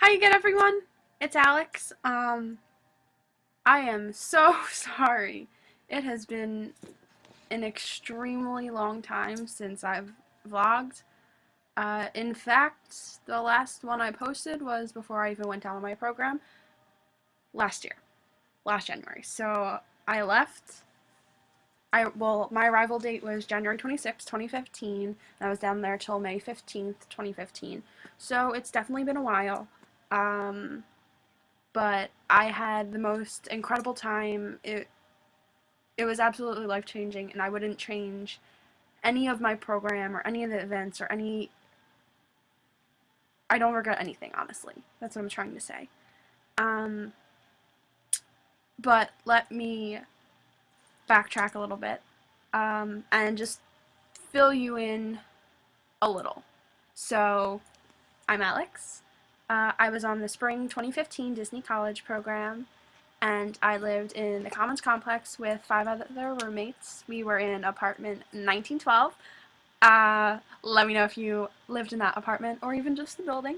Hi again, everyone. It's Alex. I am so sorry. It has been an extremely long time since I've vlogged. In fact, the last one I posted was before I even went down on my program last year, last January. So I left. My arrival date was January 26th, 2015, and I was down there till May 15th, 2015. So it's definitely been a while. But I had the most incredible time. It was absolutely life-changing, and I wouldn't change any of my program or any of the events or any. I don't regret anything, honestly. That's what I'm trying to say. But let me backtrack a little bit, and just fill you in a little. So, I'm Alex. I was on the spring 2015 Disney College program, and I lived in the Commons Complex with 5 other roommates. We were in apartment 1912. Let me know if you lived in that apartment or even just the building,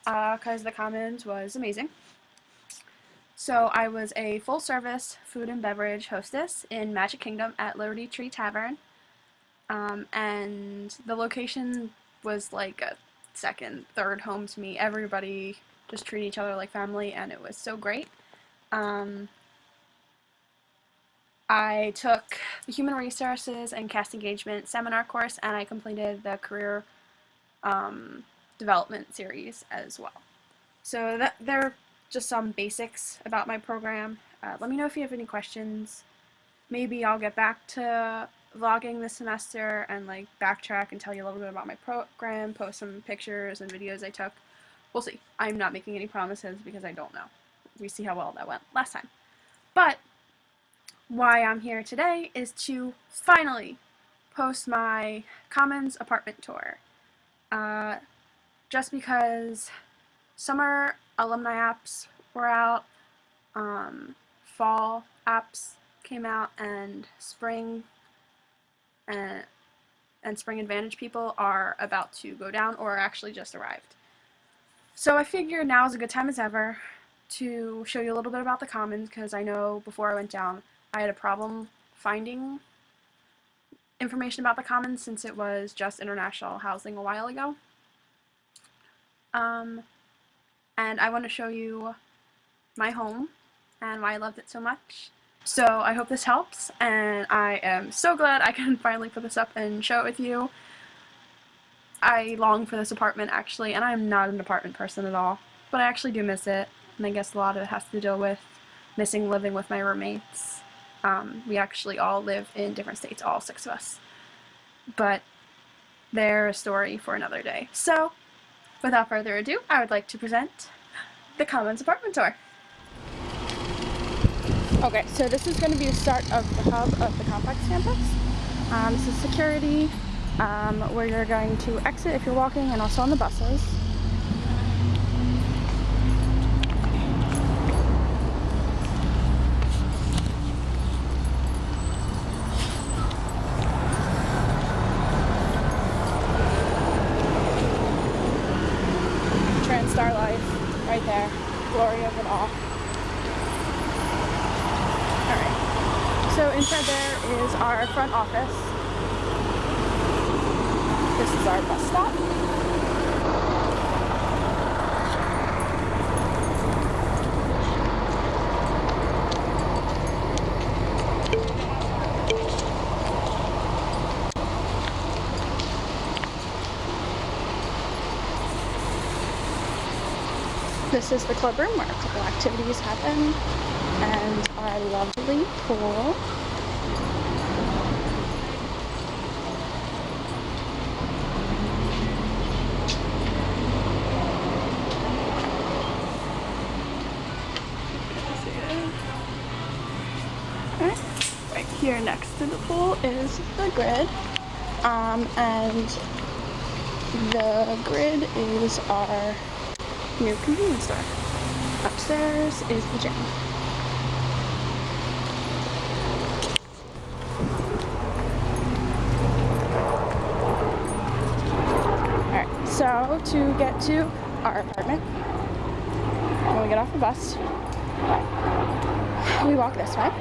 because the Commons was amazing. So I was a full-service food and beverage hostess in Magic Kingdom at Liberty Tree Tavern, and the location was like a second, third home to me. Everybody just treated each other like family, and it was so great. I took the Human Resources and Cast Engagement seminar course, and I completed the Career Development series as well. So they're just some basics about my program. Let me know if you have any questions. Maybe I'll get back to vlogging this semester and like backtrack and tell you a little bit about my program, post some pictures and videos I took. We'll see. I'm not making any promises because I don't know. We see how well that went last time. But why I'm here today is to finally post my Commons apartment tour. Just because summer alumni apps were out, fall apps came out, and spring and Spring Advantage people are about to go down or actually just arrived. So I figured now is a good time as ever to show you a little bit about the Commons, because I know before I went down I had a problem finding information about the Commons since it was just international housing a while ago. And I want to show you my home and why I loved it so much. So I hope this helps, and I am so glad I can finally put this up and show it with you. I long for this apartment, actually, and I'm not an apartment person at all, but I actually do miss it, and I guess a lot of it has to do with missing living with my roommates. We actually all live in different states, all 6 of us, but they're a story for another day. So, without further ado, I would like to present the Commons apartment tour. Okay, so this is going to be the start of the hub of the complex campus. This is security, where you're going to exit if you're walking, and also on the buses. TranStar Life, right there, glory of it all. So inside there is our front office. This is our bus stop. This is the club room where a couple activities happen, and our lovely pool. Right here next to the pool is the grid, and the grid is our new convenience store. Upstairs is the gym. Alright, so to get to our apartment, when we get off the bus, we walk this way.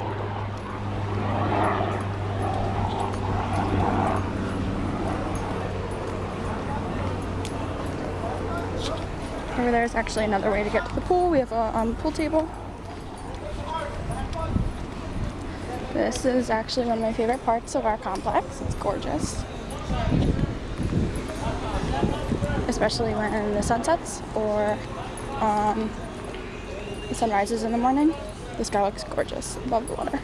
Over there is actually another way to get to the pool. We have a pool table. This is actually one of my favorite parts of our complex. It's gorgeous. Especially when the sun sets or the sun rises in the morning. The sky looks gorgeous above the water.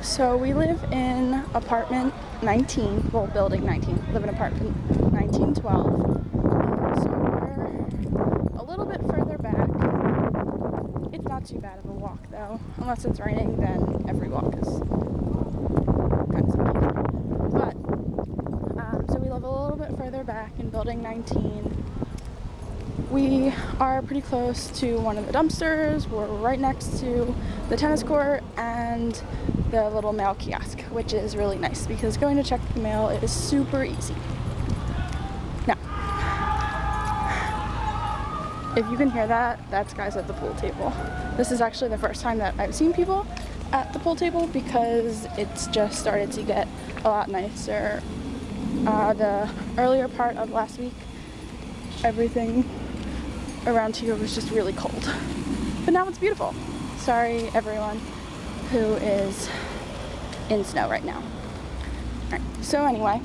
So we live in apartment 19, well, building 19. We live in apartment 1912. So we're a little bit further back. It's not too bad of a walk though. Unless it's raining, then every walk is kind of sucky. But, so we live a little bit further back in building 19. We are pretty close to one of the dumpsters. We're right next to the tennis court and the little mail kiosk, which is really nice because going to check the mail is super easy. Now, if you can hear that, that's guys at the pool table. This is actually the first time that I've seen people at the pool table because it's just started to get a lot nicer. The earlier part of last week, everything around here was just really cold. But now it's beautiful. Sorry everyone who is in snow right now. Alright, so anyway.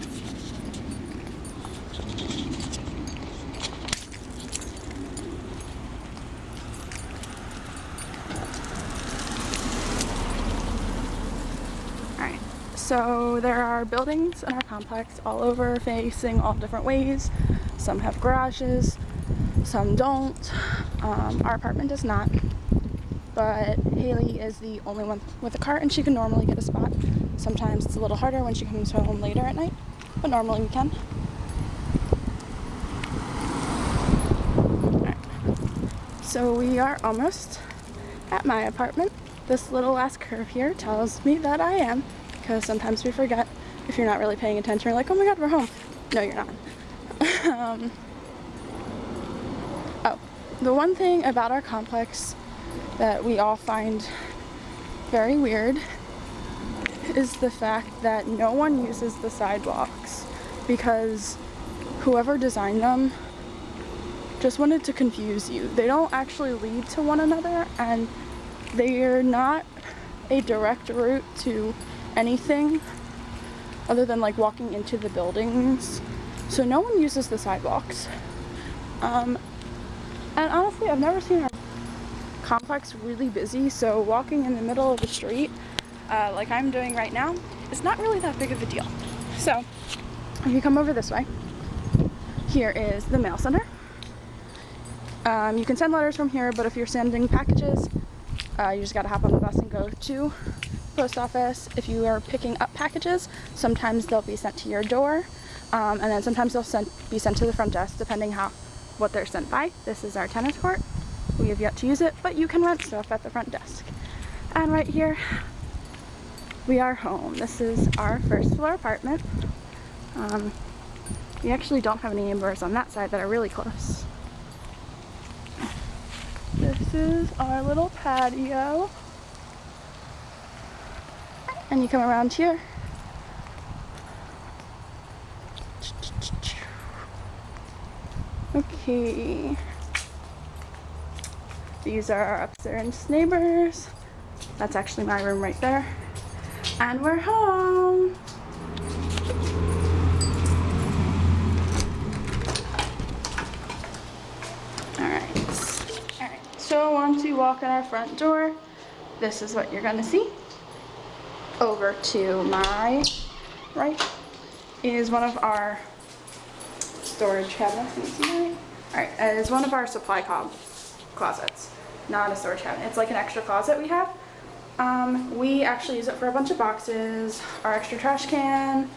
Alright, so there are buildings in our complex all over facing all different ways. Some have garages, some don't. Our apartment does not. But Haley is the only one with a cart and she can normally get a spot. Sometimes it's a little harder when she comes home later at night, but normally we can. Alright. So we are almost at my apartment. This little last curve here tells me that I am, because sometimes we forget if you're not really paying attention. You're like, oh my god, we're home. No, you're not. Oh, the one thing about our complex that we all find very weird is the fact that no one uses the sidewalks because whoever designed them just wanted to confuse you. They don't actually lead to one another and they're not a direct route to anything other than like walking into the buildings. So no one uses the sidewalks. And honestly, I've never seen our complex really busy, so walking in the middle of the street like I'm doing right now is not really that big of a deal. So if you come over this way, here is the mail center. You can send letters from here, but if you're sending packages, you just gotta hop on the bus and go to the post office. If you are picking up packages, sometimes they'll be sent to your door, and then sometimes they'll be sent to the front desk depending what they're sent by. This is our tennis court. We have yet to use it, but you can rent stuff at the front desk. And right here, we are home. This is our first floor apartment. We actually don't have any neighbors on that side that are really close. This is our little patio. And you come around here. Okay. These are our upstairs neighbors. That's actually my room right there. And we're home. Alright, so once you walk in our front door, this is what you're gonna see. Over to my right is one of our storage cabinets. Can you see that? Alright, it's one of our supply closets, not a storage cabinet. It's like an extra closet we have. We actually use it for a bunch of boxes, our extra trash can,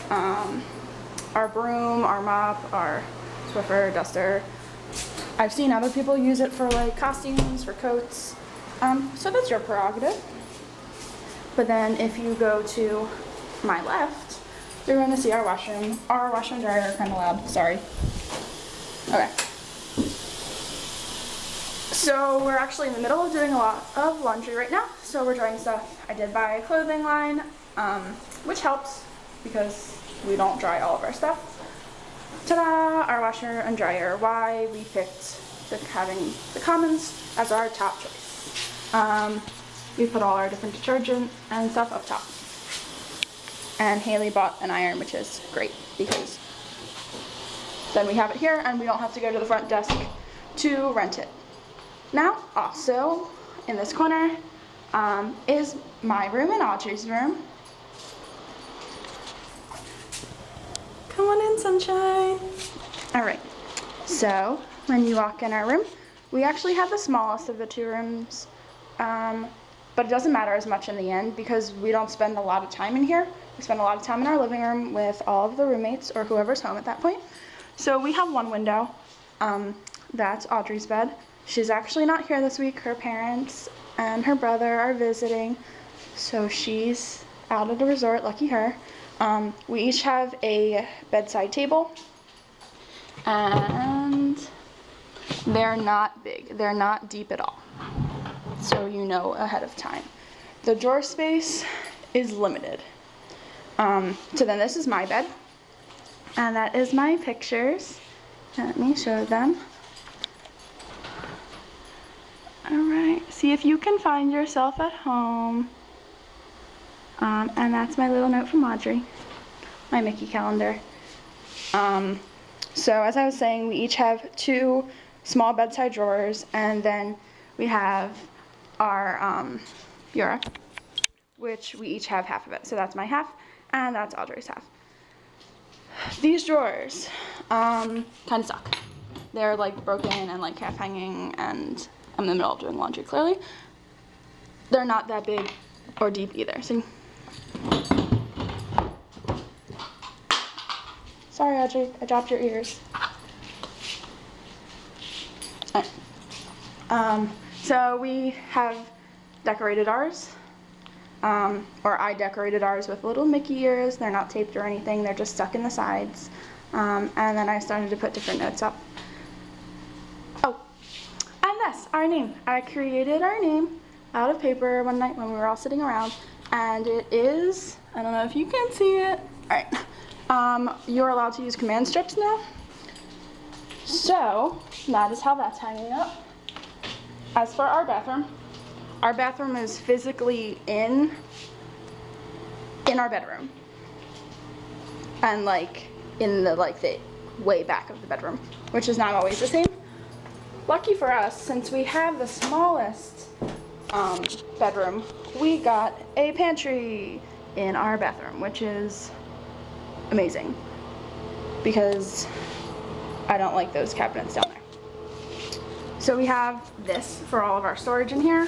our broom, our mop, our Swiffer, duster, I've seen other people use it for like costumes, for coats, so that's your prerogative. But then if you go to my left, you're going to see our washroom. Our washer and dryer are kind of loud, sorry. Okay. So we're actually in the middle of doing a lot of laundry right now. So we're drying stuff I did buy a clothing line, which helps because we don't dry all of our stuff. Ta-da! Our washer and dryer. Why we picked having the Commons as our top choice. We put all our different detergent and stuff up top. And Haley bought an iron, which is great because then we have it here and we don't have to go to the front desk to rent it. Now, also in this corner is my room and Audrey's room. Come on in, sunshine. All right, so when you walk in our room, we actually have the smallest of the two rooms, but it doesn't matter as much in the end because we don't spend a lot of time in here. We spend a lot of time in our living room with all of the roommates or whoever's home at that point. So we have one window, that's Audrey's bed. She's actually not here this week. Her parents and her brother are visiting, so she's out at a resort, lucky her. We each have a bedside table, and they're not big. They're not deep at all, so you know ahead of time. The drawer space is limited. So then this is my bed, and that is my pictures. Let me show them. Alright, see if you can find yourself at home. And that's my little note from Audrey, my Mickey calendar. So as I was saying, we each have two small bedside drawers, and then we have our bureau, which we each have half of it. So that's my half, and that's Audrey's half. These drawers kind of suck. They're like broken and like half hanging, and I'm in the middle of doing laundry, clearly. They're not that big or deep either. See? Sorry, Audrey, I dropped your ears. Alright. So we have decorated ours, or I decorated ours with little Mickey ears. They're not taped or anything, they're just stuck in the sides. And then I started to put different notes up. Oh, and this, our name. I created our name out of paper one night when we were all sitting around, and it is, I don't know if you can see it. Alright. You're allowed to use command strips now. So, that is how that's hanging up. As for our bathroom is physically in our bedroom. And like, in the way back of the bedroom, which is not always the same. Lucky for us, since we have the smallest bedroom, we got a pantry in our bathroom, which is amazing because I don't like those cabinets down there. So we have this for all of our storage in here.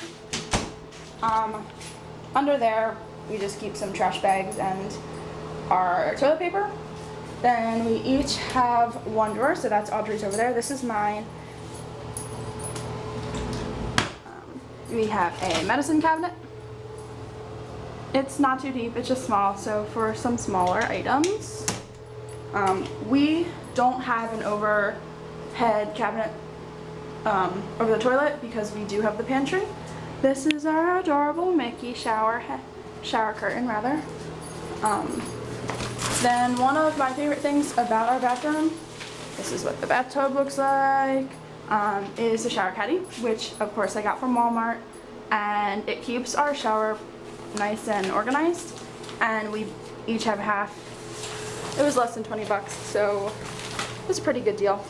Under there, we just keep some trash bags and our toilet paper. Then we each have one drawer, so that's Audrey's over there. This is mine. We have a medicine cabinet. It's not too deep, it's just small, so for some smaller items. We don't have an overhead cabinet over the toilet because we do have the pantry. This is our adorable Mickey shower curtain, rather. Then one of my favorite things about our bathroom, this is what the bathtub looks like, is the shower caddy, which of course I got from Walmart, and it keeps our shower nice and organized, and we each have half. It was less than 20 bucks, so it was a pretty good deal.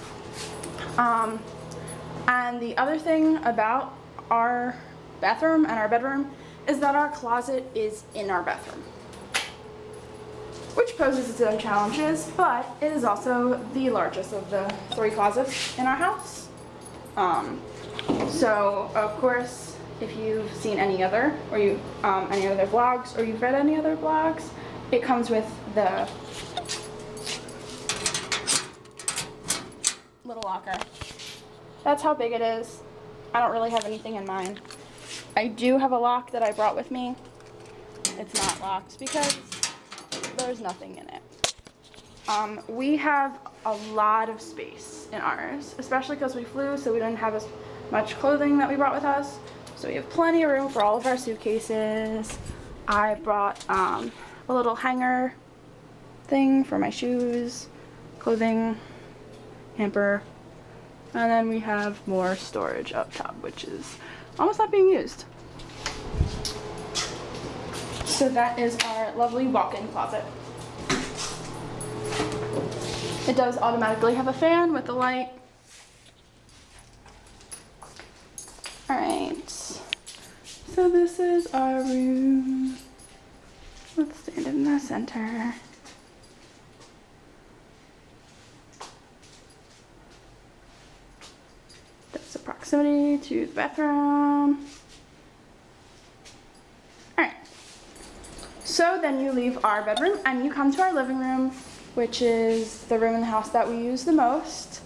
And the other thing about our bathroom and our bedroom is that our closet is in our bathroom, which poses its own challenges, but it is also the largest of the 3 closets in our house. So of course, if you've seen any other, or any other vlogs, or you've read any other blogs, it comes with the little locker. that's how big it is. I don't really have anything in mind. I do have a lock that I brought with me. It's not locked because there's nothing in it. We have a lot of space in ours, especially because we flew, so we didn't have as much clothing that we brought with us. So we have plenty of room for all of our suitcases. I brought a little hanger thing for my shoes, clothing, hamper, and then we have more storage up top, which is almost not being used. So that is our lovely walk-in closet. It does automatically have a fan with a light. Alright, so this is our room. Let's stand in the center. That's the proximity to the bathroom. Alright, so then you leave our bedroom and you come to our living room, which is the room in the house that we use the most.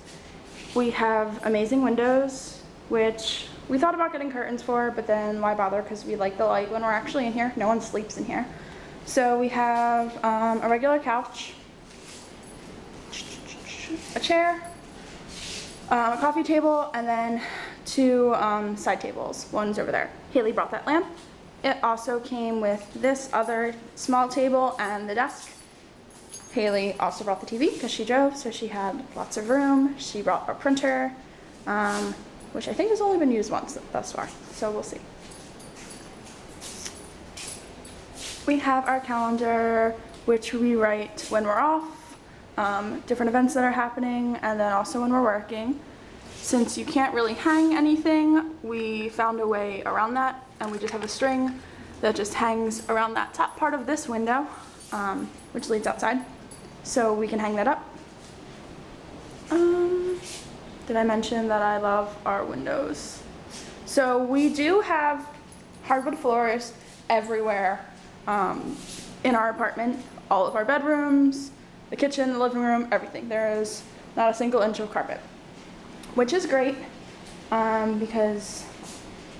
We have amazing windows, which we thought about getting curtains for, but then why bother, because we like the light when we're actually in here. No one sleeps in here. So we have a regular couch, a chair, a coffee table, and then two side tables. One's over there. Haley brought that lamp. It also came with this other small table and the desk. Haley also brought the TV because she drove, so she had lots of room. She brought a printer, which I think has only been used once thus far, so we'll see. We have our calendar, which we write when we're off, different events that are happening, and then also when we're working. Since you can't really hang anything, we found a way around that, and we just have a string that just hangs around that top part of this window, which leads outside. So we can hang that up. Did I mention that I love our windows? So we do have hardwood floors everywhere in our apartment. All of our bedrooms, the kitchen, the living room, everything. There is not a single inch of carpet, which is great because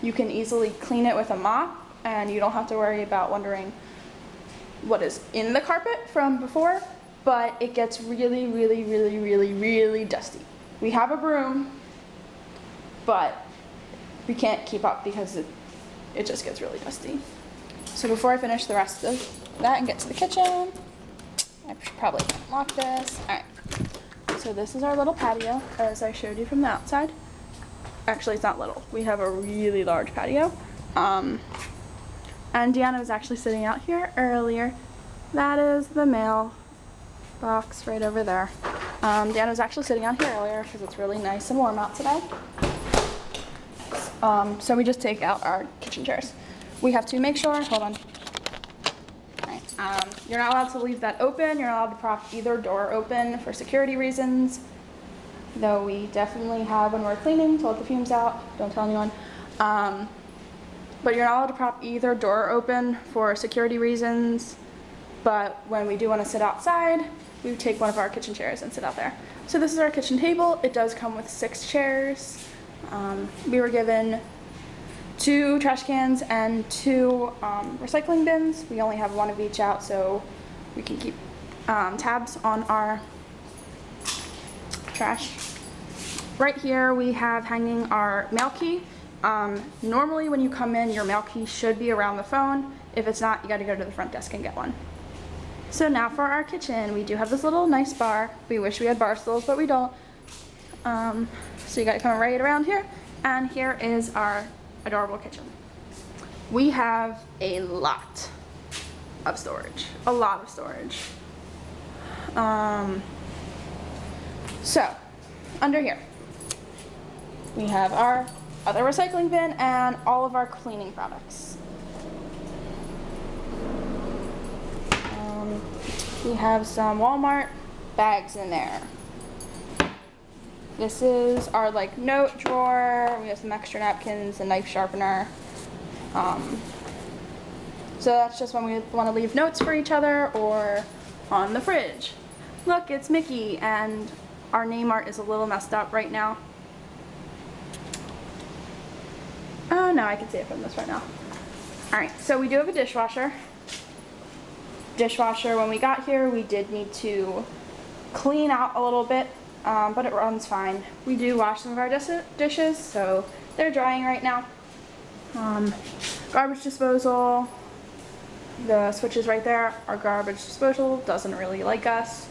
you can easily clean it with a mop and you don't have to worry about wondering what is in the carpet from before. But it gets really, really, really, really, really dusty. We have a broom, but we can't keep up because it just gets really dusty. So before I finish the rest of that and get to the kitchen, I should probably unlock this. All right, so this is our little patio, as I showed you from the outside. Actually, it's not little. We have a really large patio. And Deanna was actually sitting out here earlier. That is the mail box right over there. Deanna was actually sitting out here earlier because it's really nice and warm out today. So we just take out our kitchen chairs. We have to make sure, hold on. All right. You're not allowed to leave that open. You're not allowed to prop either door open for security reasons. Though we definitely have when we're cleaning to let the fumes out. Don't tell anyone. But you're not allowed to prop either door open for security reasons. But when we do want to sit outside, we would take one of our kitchen chairs and sit out there. So this is our kitchen table. It does come with 6 chairs. We were given 2 trash cans and 2 recycling bins. We only have one of each out so we can keep tabs on our trash. Right here we have hanging our mail key. Normally when you come in, your mail key should be around the phone. If it's not, you gotta go to the front desk and get one. So now for our kitchen, we do have this little nice bar. We wish we had bar stools, but we don't. So you gotta come right around here. And here is our adorable kitchen. We have a lot of storage, a lot of storage. So under here, we have our other recycling bin and all of our cleaning products. We have some Walmart bags in there. This is our like note drawer. We have some extra napkins, a knife sharpener. So that's just when we want to leave notes for each other or on the fridge. Look, it's Mickey, and our name art is a little messed up right now. no, I can see it from this right now. Alright, so we do have a dishwasher. When we got here, we did need to clean out a little bit, but it runs fine. We do wash some of our dishes, so they're drying right now. Garbage disposal, the switch is right there. Our garbage disposal doesn't really like us.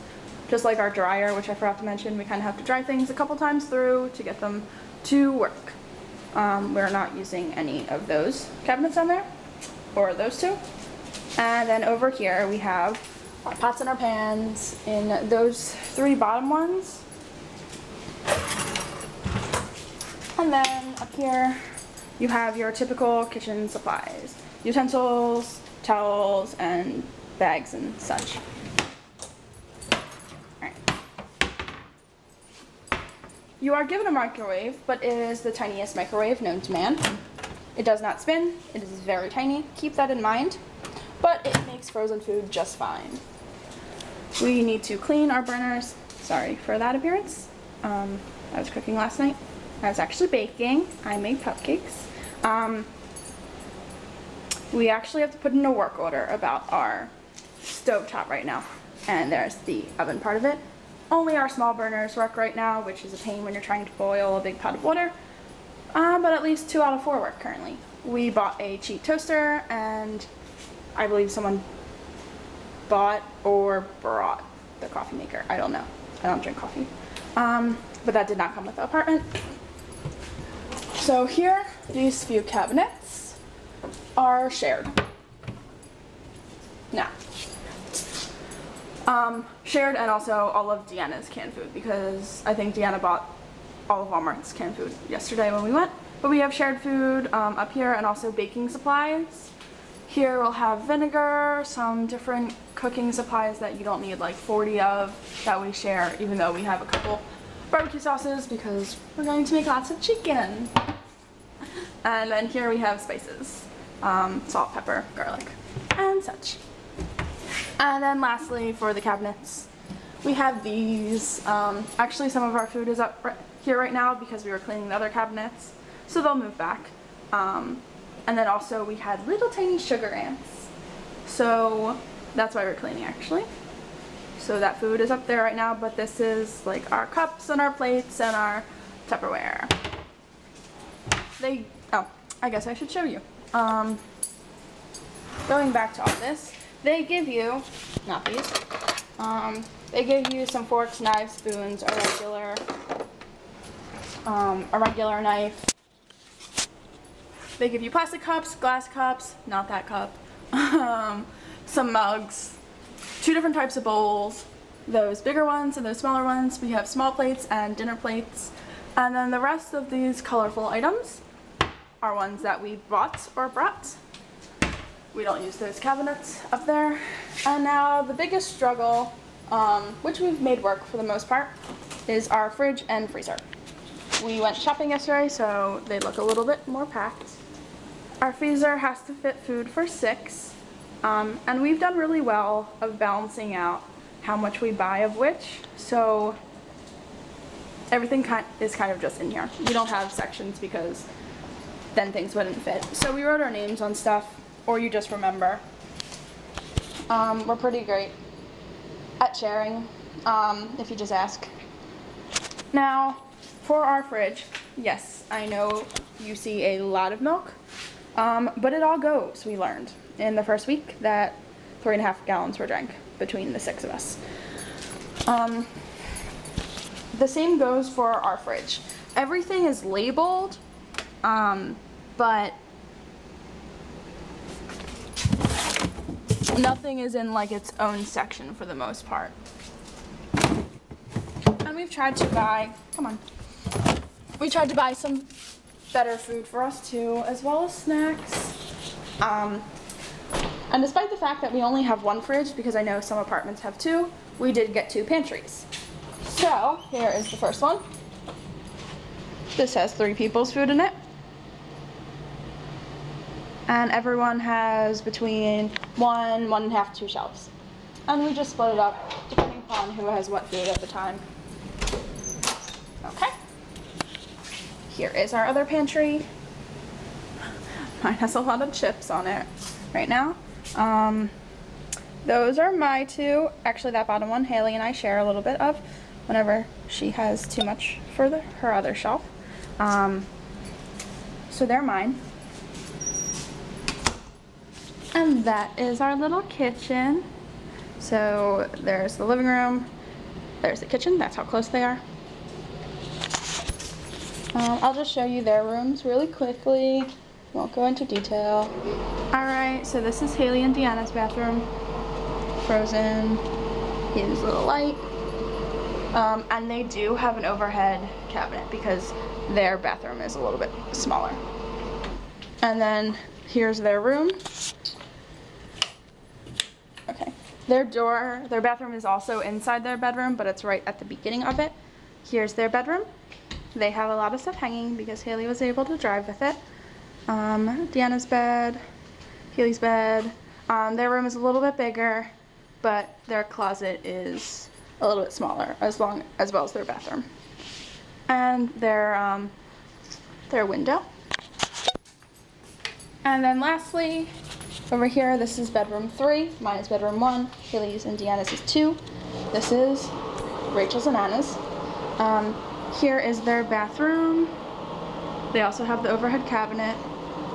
Just like our dryer, which I forgot to mention, we kind of have to dry things a couple times through to get them to work. We're not using any of those cabinets on there, or those two. And then over here we have our pots and our pans in those three bottom ones. And then up here you have your typical kitchen supplies, utensils, towels, and bags and such. Alright. You are given a microwave, but it is the tiniest microwave known to man. It does not spin, it is very tiny, keep that in mind, but it makes frozen food just fine. We need to clean our burners. Sorry for that appearance. I was cooking last night. I was actually baking. I made cupcakes. We actually have to put in a work order about our stovetop right now. And there's the oven part of it. Only our small burners work right now, which is a pain when you're trying to boil a big pot of water. But at least 2 out of 4 work currently. We bought a cheap toaster, and I believe someone bought or brought the coffee maker. I don't know. I don't drink coffee. But that did not come with the apartment. So here, these few cabinets are shared. Now, shared, and also all of Deanna's canned food, because I think Deanna bought all of Walmart's canned food yesterday when we went. But we have shared food up here, and also baking supplies. Here we'll have vinegar, some different cooking supplies that you don't need like 40 of that we share, even though we have a couple barbecue sauces because we're going to make lots of chicken. And then here we have spices, salt, pepper, garlic, and such. And then lastly, for the cabinets, we have these. Actually, some of our food is up here right now because we were cleaning the other cabinets, so they'll move back. And then also we had little tiny sugar ants, so that's why we're cleaning actually. So that food is up there right now, but this is like our cups and our plates and our Tupperware. Oh, I guess I should show you. Going back to all this, they give you, not these, they give you some forks, knives, spoons, a regular knife. They give you plastic cups, glass cups, not that cup, some mugs, 2 different types of bowls, those bigger ones and those smaller ones. We have small plates and dinner plates. And then the rest of these colorful items are ones that we bought or brought. We don't use those cabinets up there. And now the biggest struggle, which we've made work for the most part, is our fridge and freezer. We went shopping yesterday, so they look a little bit more packed. Our freezer has to fit food for 6, and we've done really well of balancing out how much we buy of which, so everything is kind of just in here. We don't have sections because then things wouldn't fit. So we wrote our names on stuff, or you just remember. We're pretty great at sharing, if you just ask. Now, for our fridge, yes, I know you see a lot of milk, but it all goes, we learned in the first week that 3.5 gallons were drank between the 6 of us. The same goes for our fridge. Everything is labeled, but nothing is in like its own section for the most part. And we've tried to buy, we tried to buy some better food for us too, as well as snacks. And despite the fact that we only have 1 fridge, because I know some apartments have 2, we did get 2 pantries. So, here is the first one. This has 3 people's food in it. And everyone has between 1, 1.5, 2 shelves. And we just split it up, depending upon who has what food at the time. Okay. Here is our other pantry. Mine has a lot of chips on it right now. Those are my two. Actually, that bottom one, Haley and I share a little bit of whenever she has too much for her other shelf. So they're mine. And that is our little kitchen. So there's the living room, there's the kitchen, that's how close they are. I'll just show you their rooms really quickly, won't go into detail. Alright, so this is Haley and Deanna's bathroom. Frozen, here's a little light. And they do have an overhead cabinet because their bathroom is a little bit smaller. And then here's their room. Okay, their bathroom is also inside their bedroom, but it's right at the beginning of it. Here's their bedroom. They have a lot of stuff hanging because Haley was able to drive with it. Deanna's bed, Haley's bed. Their room is a little bit bigger, but their closet is a little bit smaller, as well as their bathroom. And their window. And then lastly, over here, this is bedroom 3. Mine is bedroom 1. Haley's and Deanna's is 2. This is Rachel's and Anna's. Here is their bathroom. They also have the overhead cabinet.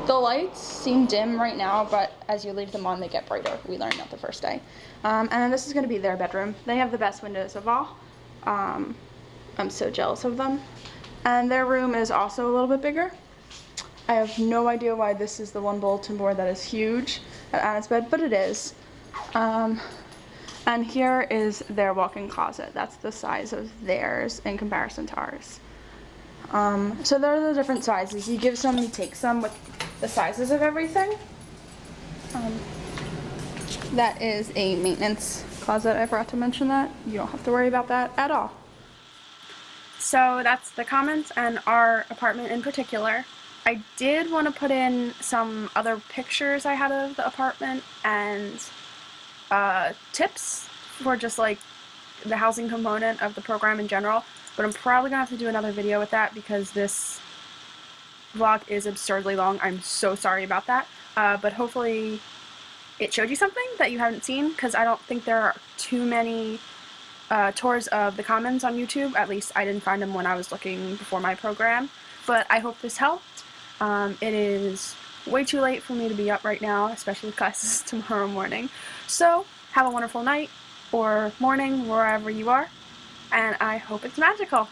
The lights seem dim right now, but as you leave them on, they get brighter. We learned that the first day. And then this is going to be their bedroom. They have the best windows of all. I'm so jealous of them. And their room is also a little bit bigger. I have no idea why this is the one bulletin board that is huge at Anna's bed, but it is. And here is their walk-in closet. That's the size of theirs in comparison to ours. So there are the different sizes. You give some, you take some with the sizes of everything. That is a maintenance closet. I forgot to mention that. You don't have to worry about that at all. So that's the comments and our apartment in particular. I did want to put in some other pictures I had of the apartment and tips for just like the housing component of the program in general, but I'm probably gonna have to do another video with that because this vlog is absurdly long. I'm so sorry about that, but hopefully it showed you something that you haven't seen, because I don't think there are too many tours of the commons on YouTube. At least I didn't find them when I was looking before my program, but I hope this helped. It is way too late for me to be up right now, especially with classes tomorrow morning. So have a wonderful night or morning wherever you are, and I hope it's magical.